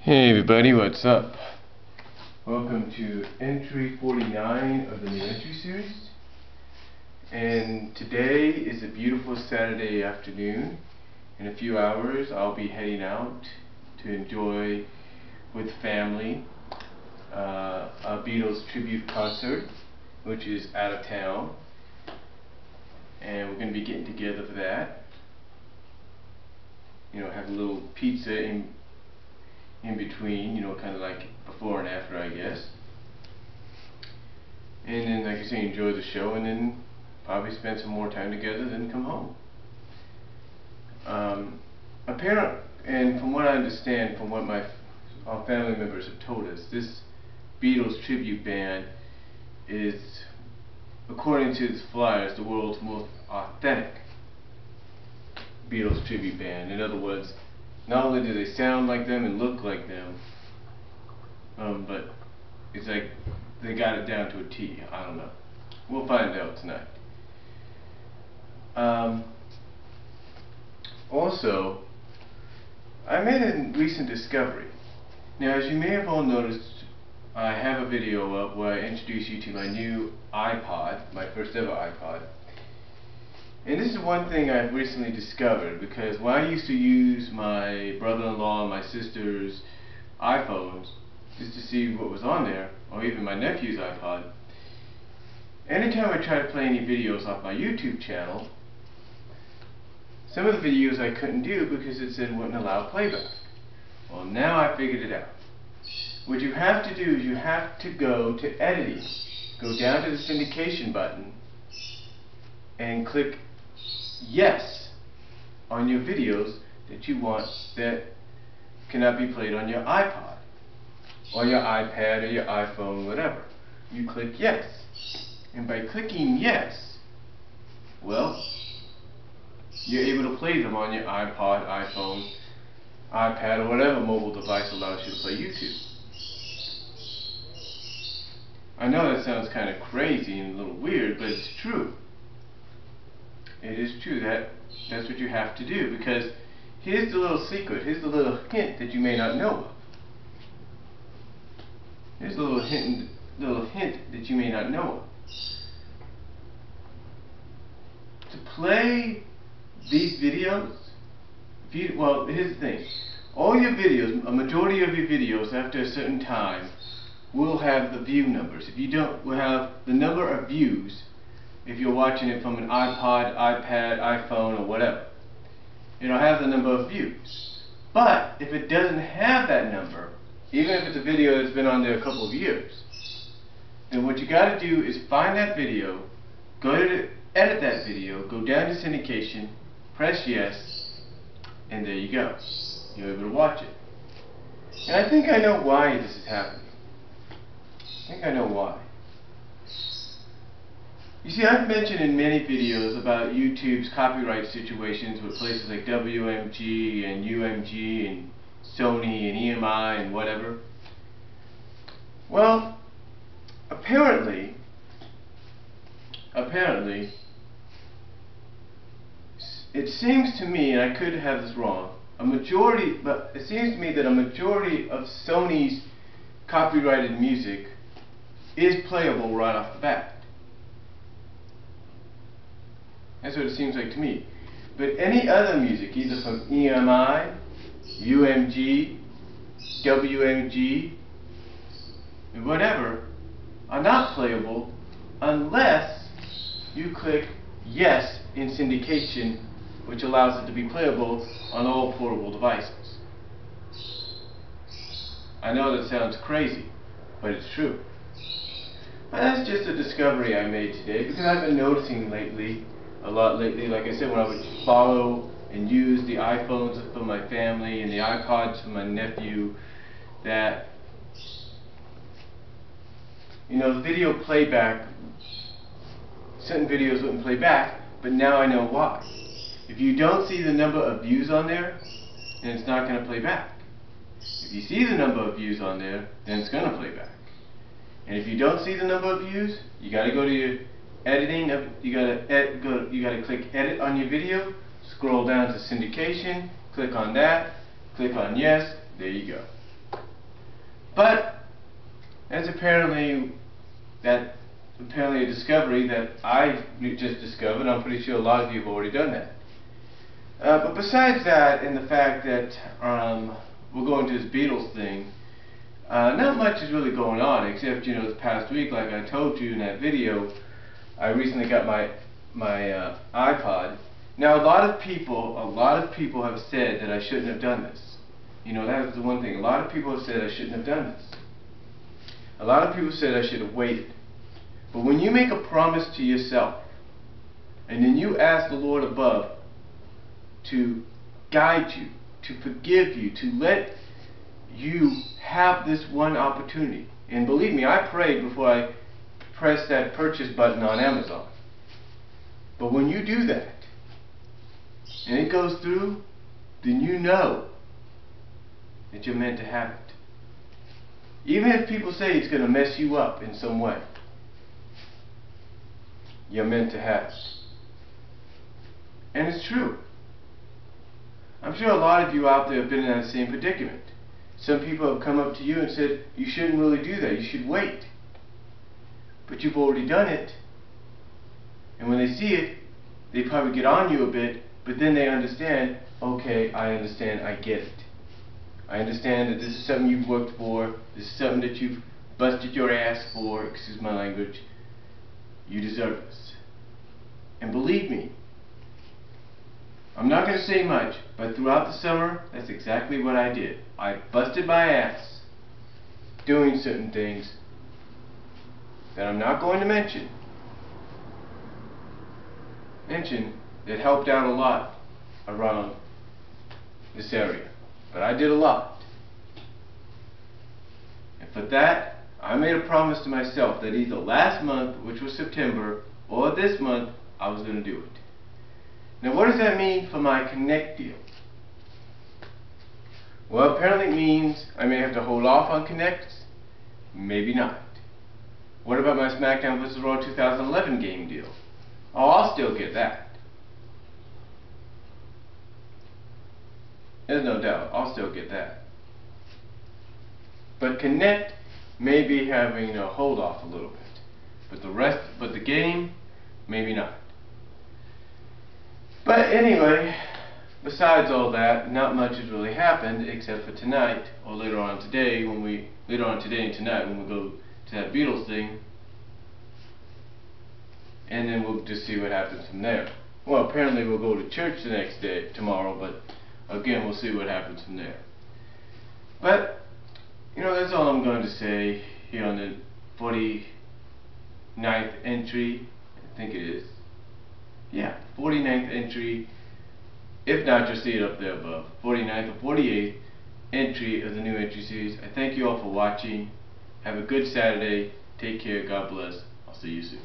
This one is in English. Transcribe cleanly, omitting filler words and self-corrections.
Hey everybody, what's up? Welcome to entry 49 of the new entry series. And today is a beautiful Saturday afternoon. In a few hours I'll be heading out to enjoy with family a Beatles tribute concert, which is out of town. And we're going to be getting together for that. You know, have a little pizza in between, you know, kind of like before and after, I guess. And then, like I say, enjoy the show, and then probably spend some more time together, then come home. And from what I understand, from what our family members have told us, this Beatles tribute band is, according to its flyers, the world's most authentic Beatles tribute band. In other words, not only do they sound like them and look like them, but it's like they got it down to a T. I don't know. We'll find out tonight. Also, I made a recent discovery. Now, as you may have all noticed, I have a video up where I introduce you to my new iPod, my first ever iPod. And this is one thing I've recently discovered, because when I used to use my brother-in-law and my sister's iPhones just to see what was on there, or even my nephew's iPod, anytime I tried to play any videos off my YouTube channel, some of the videos I couldn't do because it said wouldn't allow playback. Well, now I figured it out. What you have to do is you have to go to editing, go down to the syndication button, and click yes on your videos that you want that cannot be played on your iPod or your iPad or your iPhone, whatever. You click yes, and by clicking yes, well, you're able to play them on your iPod, iPhone, iPad, or whatever mobile device allows you to play YouTube. I know that sounds kind of crazy and a little weird, but it's true. It is true. That's what you have to do, because here's the little secret, here's the little hint that you may not know of. Here's a little hint that you may not know of. To play these videos, well, here's the thing. All your videos, a majority of your videos after a certain time will have the view numbers. If you don't, will have the number of views if you're watching it from an iPod, iPad, iPhone, or whatever. It'll have the number of views. But if it doesn't have that number, even if it's a video that's been on there a couple of years, then what you got to do is find that video, go to edit that video, go down to syndication, press yes, and there you go. You're able to watch it. And I think I know why this is happening. I think I know why. You see, I've mentioned in many videos about YouTube's copyright situations with places like WMG and UMG and Sony and EMI and whatever. Well, apparently, it seems to me, and I could have this wrong, but it seems to me that a majority of Sony's copyrighted music is playable right off the bat. That's what it seems like to me. But any other music, either from EMI, UMG, WMG, and whatever, are not playable unless you click yes in syndication, which allows it to be playable on all portable devices. I know that sounds crazy, but it's true. But that's just a discovery I made today, because I've been noticing a lot lately, like I said, when I would follow and use the iPhones for my family and the iPods for my nephew, that, you know, the video playback, certain videos wouldn't play back, but now I know why. If you don't see the number of views on there, then it's not going to play back. If you see the number of views on there, then it's going to play back. And if you don't see the number of views, you got to go to your editing. You got to click edit on your video, scroll down to syndication, click on that, click on yes. There you go. But that's apparently a discovery that I just discovered. I'm pretty sure a lot of you have already done that. But besides that, and the fact that we're going to this Beatles thing, not much is really going on, except, you know, this past week, like I told you in that video, I recently got my iPod. Now, a lot of people have said that I shouldn't have done this. You know, that was the one thing. A lot of people have said I shouldn't have done this. A lot of people said I should have waited. But when you make a promise to yourself, and then you ask the Lord above to guide you, to forgive you, to let you have this one opportunity. And believe me, I prayed before I pressed that purchase button on Amazon. But when you do that, and it goes through, then you know that you're meant to have it. Even if people say it's going to mess you up in some way, you're meant to have it. And it's true. I'm sure a lot of you out there have been in that same predicament. Some people have come up to you and said, you shouldn't really do that, you should wait. But you've already done it. And when they see it, they probably get on you a bit, but then they understand, okay, I understand, I get it. I understand that this is something you've worked for, this is something that you've busted your ass for, excuse my language. You deserve this. And believe me, I'm not going to say much, but throughout the summer, that's exactly what I did. I busted my ass doing certain things that I'm not going to mention that helped out a lot around this area. But I did a lot. And for that, I made a promise to myself that either last month, which was September, or this month, I was going to do it. Now, what does that mean for my Connect deal? Well, apparently it means I may have to hold off on Connects. Maybe not. What about my SmackDown vs. Raw 2011 game deal? Oh, I'll still get that. There's no doubt, I'll still get that. But Connect may be having a hold off a little bit. But the game, maybe not. But anyway, besides all that, not much has really happened except for tonight, or later on today and tonight when we go to that Beatles thing. And then we'll just see what happens from there. Well, apparently we'll go to church the next day, tomorrow, but again, we'll see what happens from there. But, you know, that's all I'm going to say here on the 49th entry, I think it is. Yeah, 49th entry, if not, you'll see it up there above. 49th or 48th entry of the new entry series. I thank you all for watching. Have a good Saturday. Take care. God bless. I'll see you soon.